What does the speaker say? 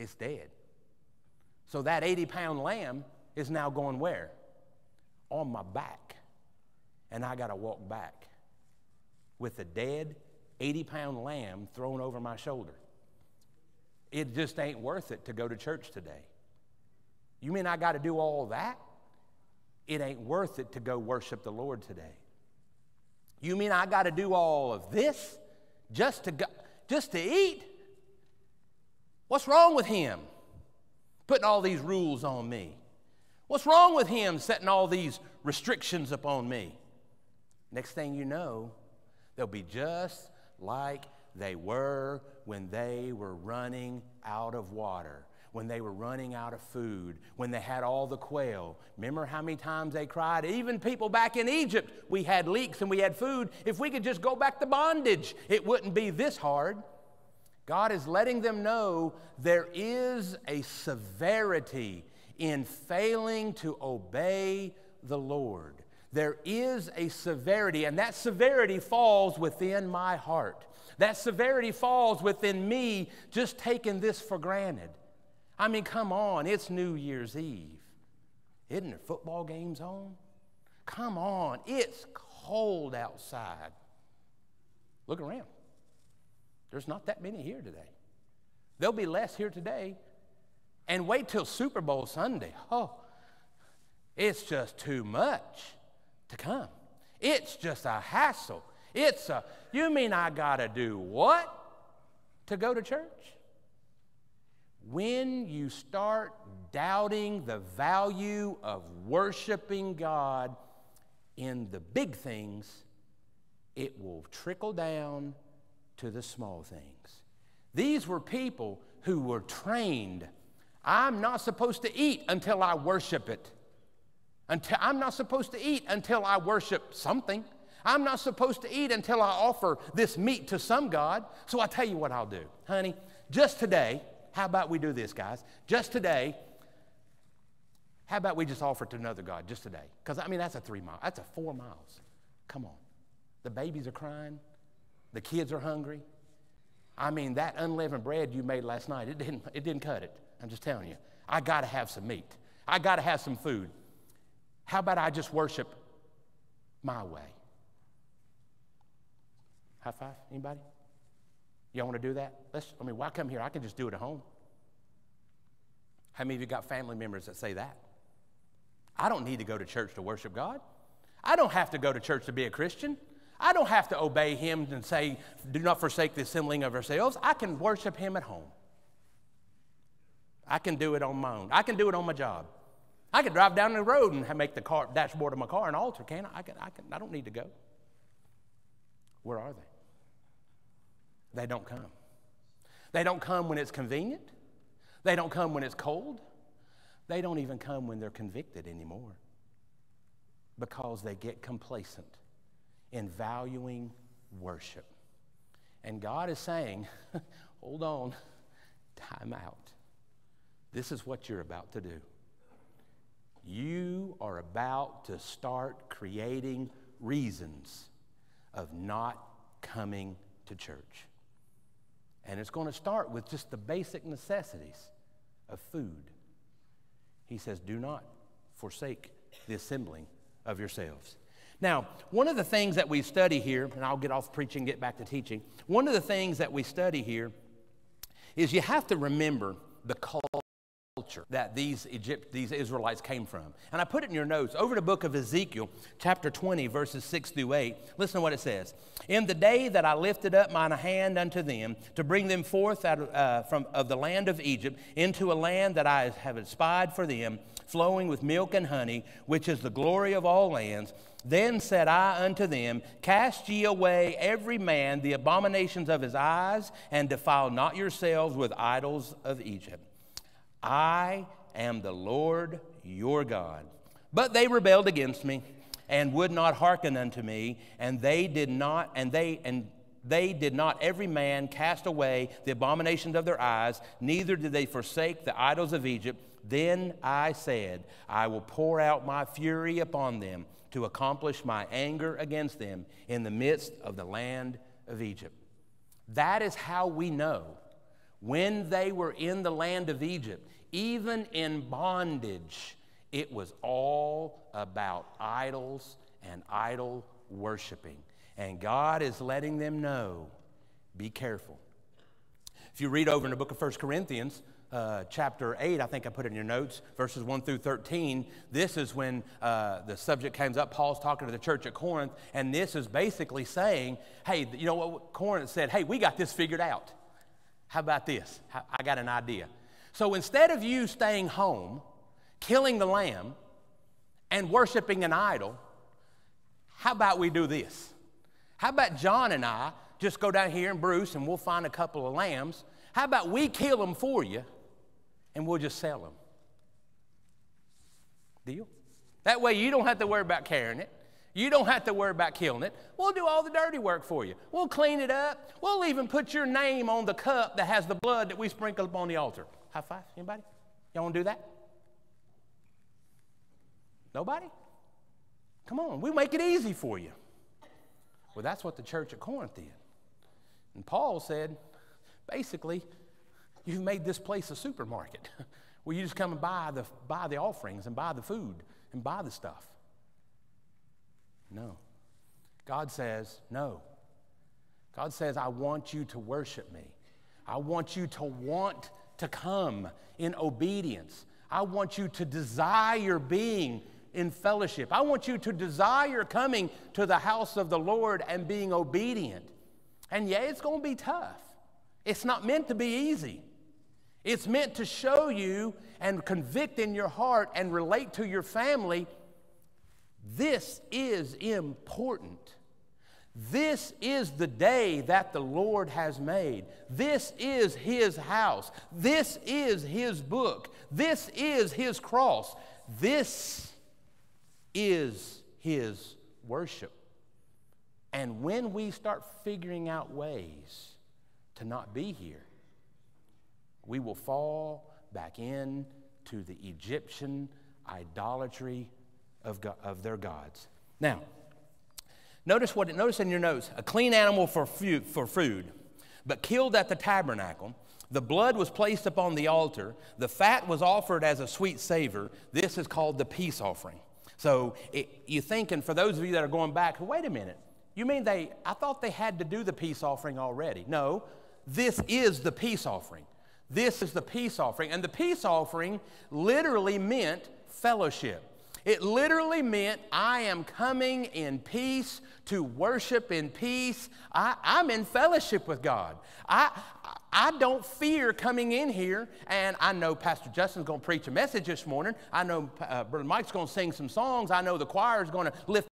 It's dead. So that 80-pound lamb is now going where? On my back. And I got to walk back with a dead 80-pound lamb thrown over my shoulder. It just ain't worth it to go to church today. You mean I got to do all that? It ain't worth it to go worship the Lord today. You mean I got to do all of this just to eat? What's wrong with him putting all these rules on me? What's wrong with him setting all these restrictions upon me? Next thing you know, they'll be just like they were when they were running out of water, when they were running out of food, when they had all the quail. Remember how many times they cried? Even people back in Egypt, we had leeks and we had food. If we could just go back to bondage, it wouldn't be this hard. God is letting them know there is a severity in failing to obey the Lord. There is a severity, and that severity falls within my heart. That severity falls within me just taking this for granted. I mean, come on, it's New Year's Eve. Isn't there football games on? Come on, it's cold outside. Look around. There's not that many here today. There'll be less here today. And wait till Super Bowl Sunday. Oh, it's just too much to come. It's just a hassle. You mean I got to do what to go to church? When you start doubting the value of worshiping God in the big things, it will trickle down to the small things. These were people who were trained. I'm not supposed to eat until I worship it. I'm not supposed to eat until I worship something. I'm not supposed to eat until I offer this meat to some God. So I tell you what I'll do. Honey, just today, how about we do this, guys? Just today, how about we just offer it to another God just today? Because, I mean, that's a 3 mile. That's a 4 miles. Come on. The babies are crying. The kids are hungry. I mean, that unleavened bread you made last night, it didn't cut it. I'm just telling you. I got to have some meat. I got to have some food. How about I just worship my way? High five? Anybody? Y'all want to do that? Why come here? I can just do it at home. How many of you got family members that say that? I don't need to go to church to worship God. I don't have to go to church to be a Christian. I don't have to obey him and say, do not forsake the assembling of ourselves. I can worship him at home. I can do it on my own. I can do it on my job. I can drive down the road and make the dashboard of my car an altar, can't I? I don't need to go. Where are they? They don't come. They don't come when it's convenient. They don't come when it's cold. They don't even come when they're convicted anymore because they get complacent in valuing worship. And God is saying, hold on, time out. This is what you're about to do. You are about to start creating reasons of not coming to church. And it's going to start with just the basic necessities of food. He says, do not forsake the assembling of yourselves. Now, one of the things that we study here, and I'll get off preaching and get back to teaching. One of the things that we study here is you have to remember the culture that these Israelites came from. And I put it in your notes. Over the book of Ezekiel, chapter 20, verses 6 through 8, listen to what it says. In the day that I lifted up mine hand unto them to bring them forth out of the land of Egypt into a land that I have espied for them, flowing with milk and honey, which is the glory of all lands, then said I unto them, cast ye away every man the abominations of his eyes, and defile not yourselves with idols of Egypt. I am the Lord your God. But they rebelled against me, and would not hearken unto me, and they did not every man cast away the abominations of their eyes, neither did they forsake the idols of Egypt. Then I said, I will pour out my fury upon them to accomplish my anger against them in the midst of the land of Egypt. That is how we know when they were in the land of Egypt, even in bondage, it was all about idols and idol worshiping. And God is letting them know, be careful. If you read over in the book of 1 Corinthians, chapter 8, I think I put it in your notes, verses 1 through 13, this is when the subject comes up. Paul's talking to the church at Corinth, and this is basically saying, hey, you know what Corinth said? Hey, we got this figured out. How about this? I got an idea. So instead of you staying home, killing the lamb, and worshiping an idol, how about we do this? How about John and I just go down here and Bruce, and we'll find a couple of lambs. How about we kill them for you, and we'll just sell them? Deal? That way you don't have to worry about carrying it. You don't have to worry about killing it. We'll do all the dirty work for you. We'll clean it up. We'll even put your name on the cup that has the blood that we sprinkle upon the altar. High five, anybody? Y'all want to do that? Nobody? Come on, we make it easy for you. Well, that's what the church at Corinth did. And Paul said, basically, you've made this place a supermarket where you just come and buy the offerings and buy the food and buy the stuff. No. God says, no. God says, I want you to worship me. I want you to want to come in obedience. I want you to desire being in fellowship. I want you to desire coming to the house of the Lord and being obedient. And yeah, it's going to be tough. It's not meant to be easy. It's meant to show you and convict in your heart and relate to your family. This is important. This is the day that the Lord has made. This is His house. This is His book. This is His cross. This is His worship. And when we start figuring out ways to not be here, we will fall back into the Egyptian idolatry of their gods. Now, notice in your notes, a clean animal for food, but killed at the tabernacle. The blood was placed upon the altar. The fat was offered as a sweet savor. This is called the peace offering. So you're thinking, for those of you that are going back, wait a minute. You mean I thought they had to do the peace offering already. No, this is the peace offering. This is the peace offering. And the peace offering literally meant fellowship. It literally meant I am coming in peace to worship in peace. I'm in fellowship with God. I don't fear coming in here, and I know Pastor Justin's going to preach a message this morning. I know Brother Mike's going to sing some songs. I know the choir is going to lift